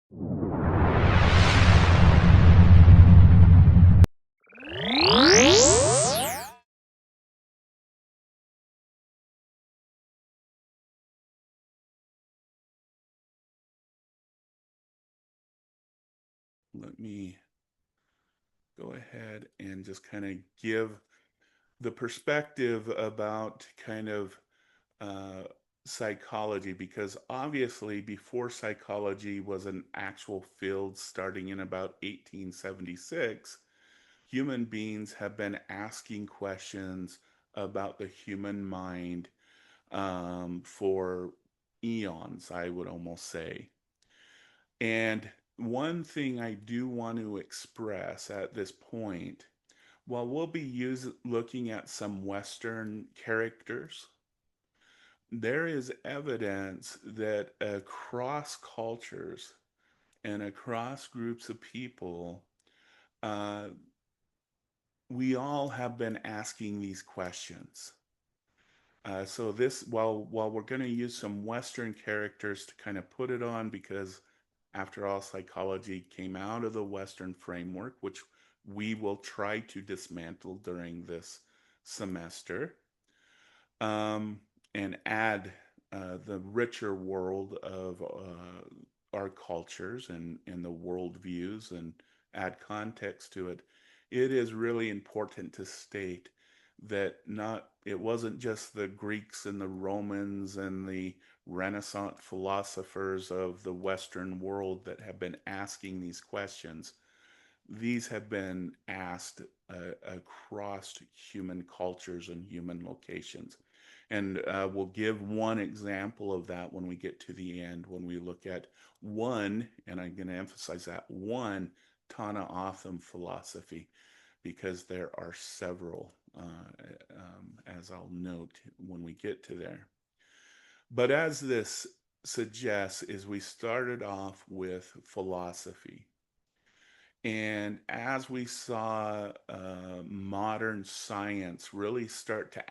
Let me go ahead and just kind of give the perspective about kind of uh, psychology, because obviously before psychology was an actual field starting in about 1876, human beings have been asking questions about the human mind for eons, I would almost say. And one thing I do want to express at this point, while we'll be looking at some Western characters, there is evidence that across cultures and across groups of people, uh, we all have been asking these questions. So this, while we're going to use some Western characters to kind of put it on, because after all, psychology came out of the Western framework, which we will try to dismantle during this semester, um, and add the richer world of our cultures and the worldviews and add context to it. It is really important to state that not it wasn't just the Greeks and the Romans and the Renaissance philosophers of the Western world that have been asking these questions. These have been asked across human cultures and human locations. And we'll give one example of that when we get to the end, when we look at one, and I'm going to emphasize that one, Tana Otham philosophy, because there are several, as I'll note when we get to there. But as this suggests, is we started off with philosophy. And as we saw modern science really start to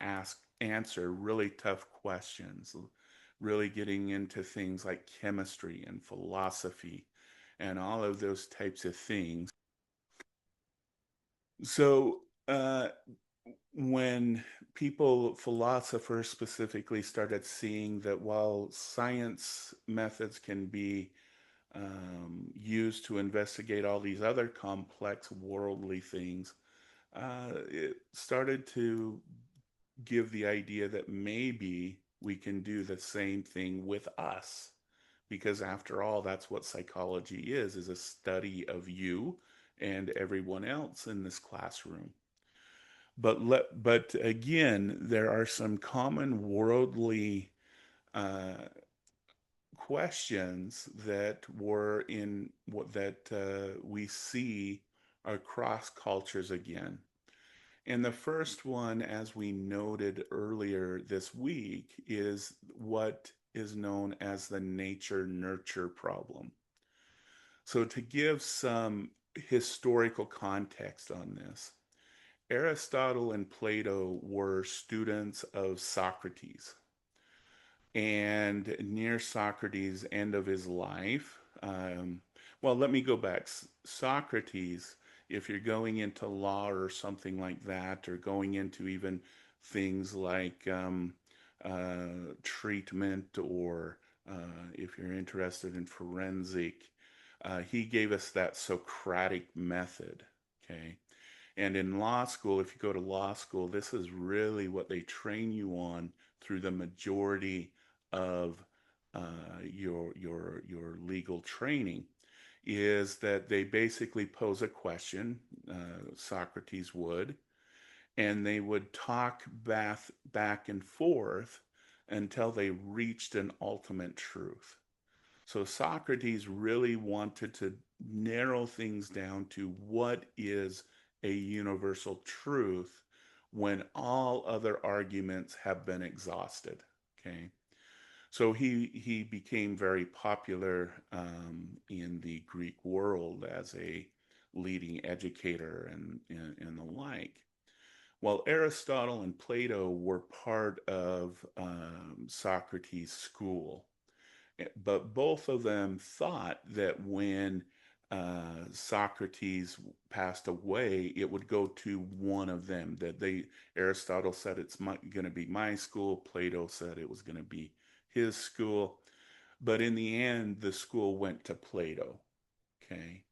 answer really tough questions, really getting into things like chemistry and philosophy and all of those types of things. So, when philosophers specifically, started seeing that while science methods can be used to investigate all these other complex worldly things, it started to give the idea that maybe we can do the same thing with us. Because after all, that's what psychology is a study of you and everyone else in this classroom. But again, there are some common worldly uh, questions that were in what that we see across cultures again. And the first one, as we noted earlier this week, is what is known as the nature nurture problem. So, to give some historical context on this, Aristotle and Plato were students of Socrates. And near Socrates' end of his life, well, let me go back. Socrates, if you're going into law or something like that, or going into even things like treatment, or if you're interested in forensic, he gave us that Socratic method. Okay. And in law school, if you go to law school, this is really what they train you on through the majority of your legal training, is that they basically pose a question, Socrates would, and they would talk back and forth until they reached an ultimate truth. So Socrates really wanted to narrow things down to what is a universal truth when all other arguments have been exhausted. Okay. So he became very popular in the Greek world as a leading educator and the like. While Aristotle and Plato were part of Socrates' school, But both of them thought that when Socrates passed away, it would go to one of them. Aristotle said it's going to be my school. Plato said it was going to be his school. But in the end, the school went to Plato. Okay.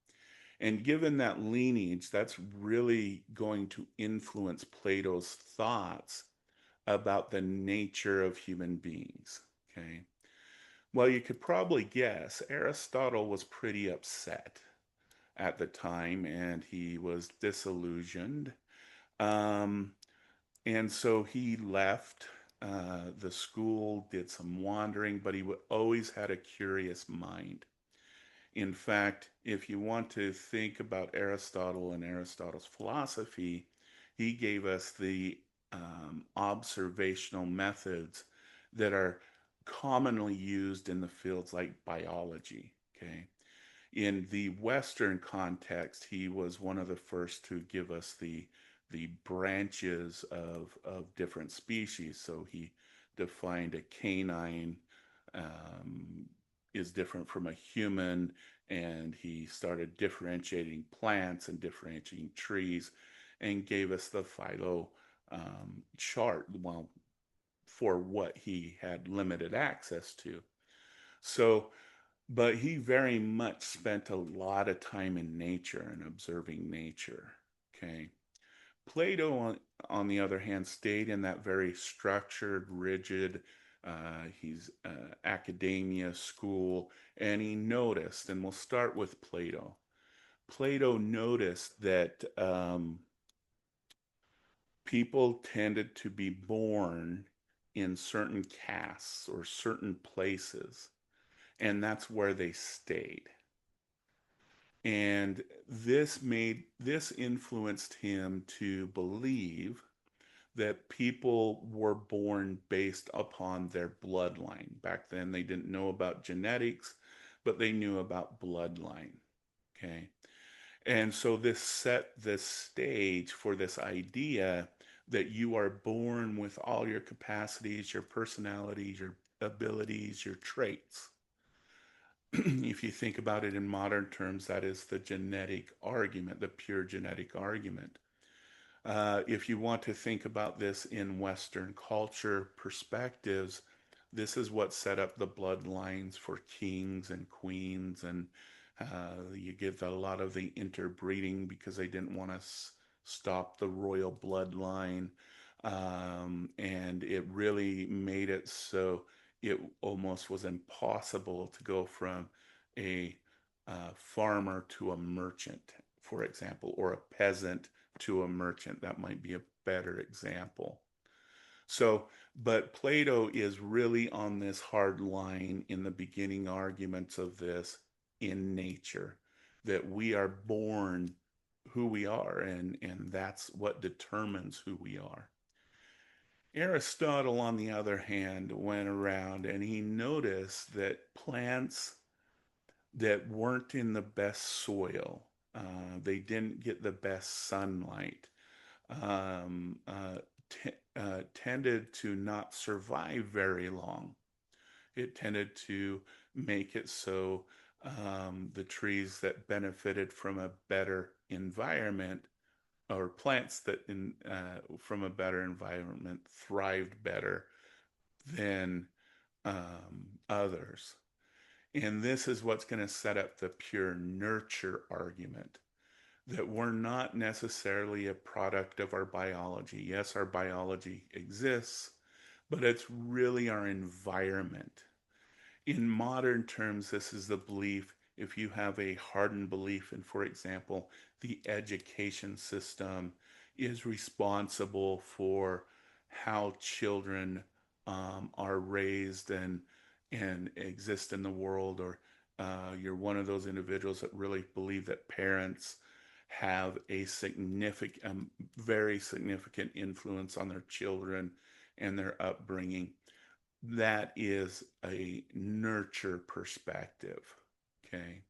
And given that lineage, that's really going to influence Plato's thoughts about the nature of human beings. Okay. Well, you could probably guess Aristotle was pretty upset at the time and he was disillusioned. Um, and so he left the school, did some wandering, but he always had a curious mind. In fact, if you want to think about Aristotle and Aristotle's philosophy, he gave us the observational methods that are commonly used in the fields like biology. Okay. In the Western context, he was one of the first to give us the branches of different species. So he defined a canine is different from a human, and he started differentiating plants and differentiating trees, and gave us the phyllo chart. Well, for what he had limited access to. So but he very much spent a lot of time in nature and observing nature. Okay. Plato, on the other hand, stayed in that very structured, rigid, he's academia, school, and he noticed, and we'll start with Plato. Plato noticed that people tended to be born in certain castes or certain places, and that's where they stayed. And this influenced him to believe that people were born based upon their bloodline. Back then they didn't know about genetics, but they knew about bloodline. Okay. And so this set the stage for this idea that you are born with all your capacities, your personalities, your abilities, your traits. If you think about it in modern terms, that is the genetic argument, the pure genetic argument. If you want to think about this in Western culture perspectives, this is what set up the bloodlines for kings and queens, and you get a lot of the interbreeding because they didn't want to stop the royal bloodline, and it really made it so it almost was impossible to go from a farmer to a merchant, for example, or a peasant to a merchant. That might be a better example. So, but Plato is really on this hard line in the beginning arguments of this in nature, that we are born who we are, and that's what determines who we are. Aristotle, on the other hand, went around and he noticed that plants that weren't in the best soil, they didn't get the best sunlight, um, uh, tended to not survive very long. It tended to make it so the trees that benefited from a better environment, or plants that from a better environment, thrived better than others. And this is what's going to set up the pure nurture argument, that we're not necessarily a product of our biology. Yes, our biology exists, but it's really our environment. In modern terms, this is the belief, if you have a hardened belief in, for example, the education system is responsible for how children are raised and exist in the world, or you're one of those individuals that really believe that parents have a significant, very significant influence on their children and their upbringing. That is a nurture perspective. Okay.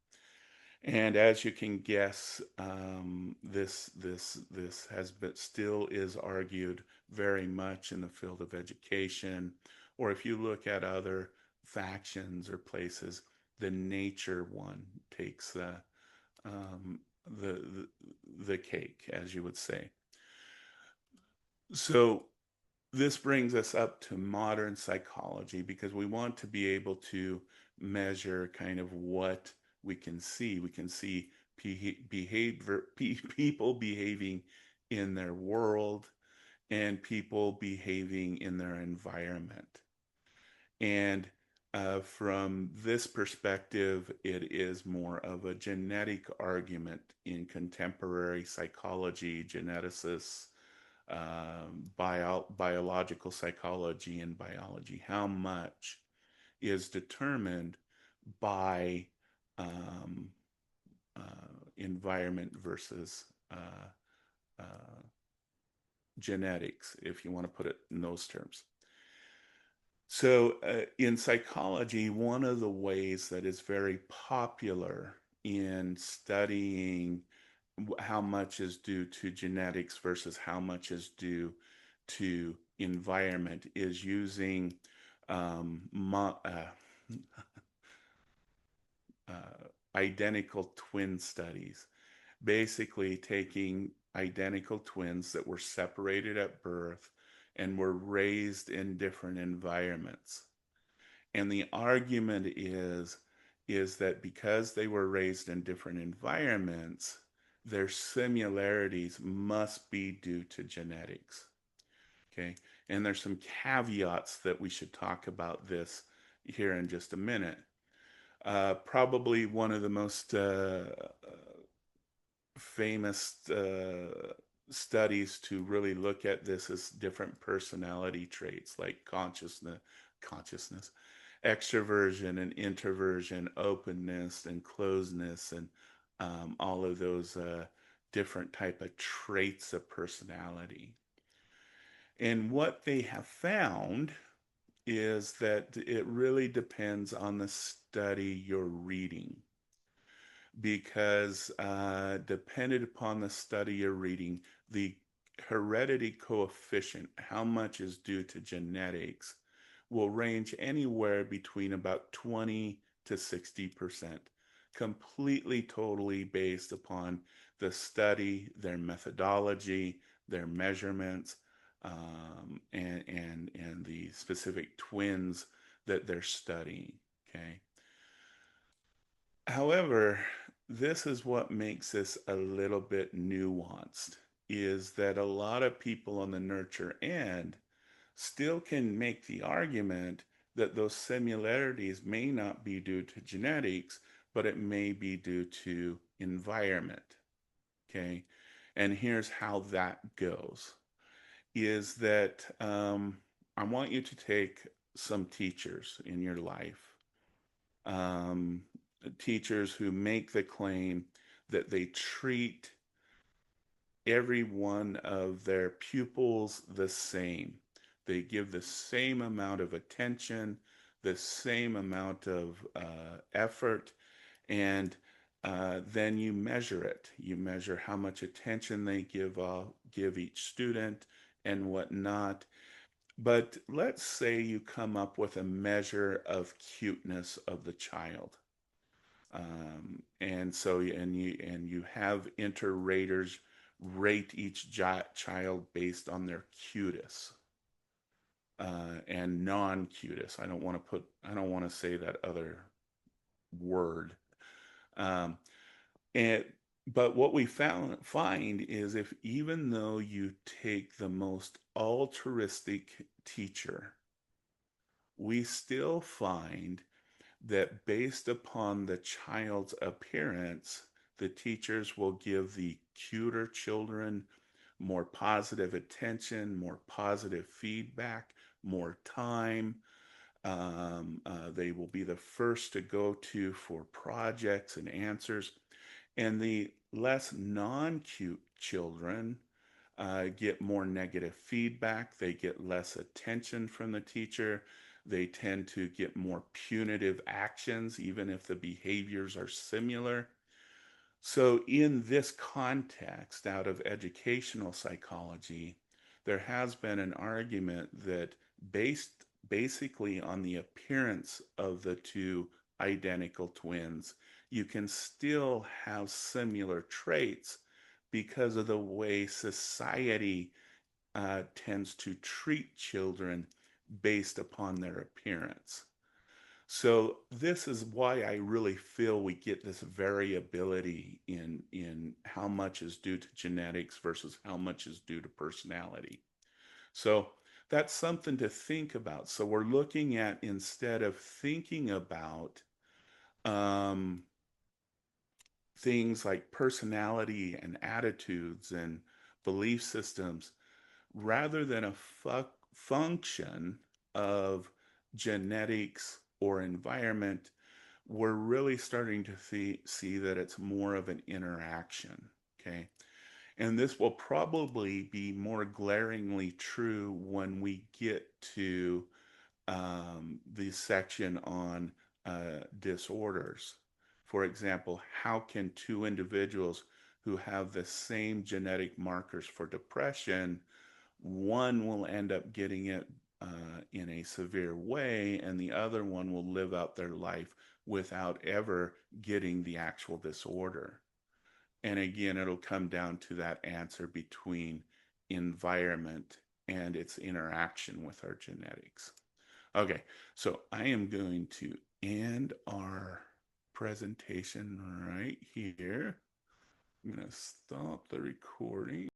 And as you can guess, this has been, still is argued very much in the field of education, or if you look at other factions or places, the nature one takes um, the the cake, as you would say. So this brings us up to modern psychology because we want to be able to measure kind of what we can see. We can see behavior, people behaving in their world and people behaving in their environment. And from this perspective, it is more of a genetic argument in contemporary psychology, geneticists, biological psychology, and biology. How much is determined by um, environment versus uh, genetics, if you want to put it in those terms. So, in psychology, one of the ways that is very popular in studying how much is due to genetics versus how much is due to environment is using mo identical twin studies. Basically, taking identical twins that were separated at birth and were raised in different environments. And the argument is that because they were raised in different environments, their similarities must be due to genetics. Okay. And there's some caveats that we should talk about this here in just a minute. Probably one of the most famous studies to really look at this is different personality traits like consciousness, extroversion and introversion, openness and closeness, and all of those different type of traits of personality. And what they have found is that it really depends on the study you're reading because dependent upon the study you're reading, the heredity coefficient, how much is due to genetics, will range anywhere between about 20 to 60%, completely totally based upon the study, their methodology, their measurements, and the specific twins that they're studying. Okay. However, this is what makes this a little bit nuanced, is that a lot of people on the nurture end still can make the argument that those similarities may not be due to genetics, but it may be due to environment. Okay. And here's how that goes is that I want you to take some teachers in your life, um, teachers who make the claim that they treat every one of their pupils the same. They give the same amount of attention, the same amount of effort, and then you measure it. You measure how much attention they give each student and whatnot. But let's say you come up with a measure of cuteness of the child. And you have interraters rate each child based on their cutis and non-cutis. I don't want to say that other word. Um, and but what we find is if even though you take the most altruistic teacher, we still find that based upon the child's appearance, the teachers will give the cuter children more positive attention, more positive feedback, more time. They will be the first to go to for projects and answers. And the less non cute children get more negative feedback. They get less attention from the teacher. They tend to get more punitive actions, even if the behaviors are similar. So, in this context, out of educational psychology, there has been an argument that based basically on the appearance of the two identical twins, you can still have similar traits because of the way society tends to treat children based upon their appearance. So this is why I really feel we get this variability in how much is due to genetics versus how much is due to personality. So that's something to think about. So we're looking at, instead of thinking about um, things like personality and attitudes and belief systems, rather than a function of genetics or environment, we're really starting to see that it's more of an interaction. Okay. And this will probably be more glaringly true when we get to the section on disorders. For example, how can two individuals who have the same genetic markers for depression, one will end up getting it in a severe way, and the other one will live out their life without ever getting the actual disorder? And again, it'll come down to that answer between environment and its interaction with our genetics. Okay, so I am going to end our presentation right here. I'm going to stop the recording.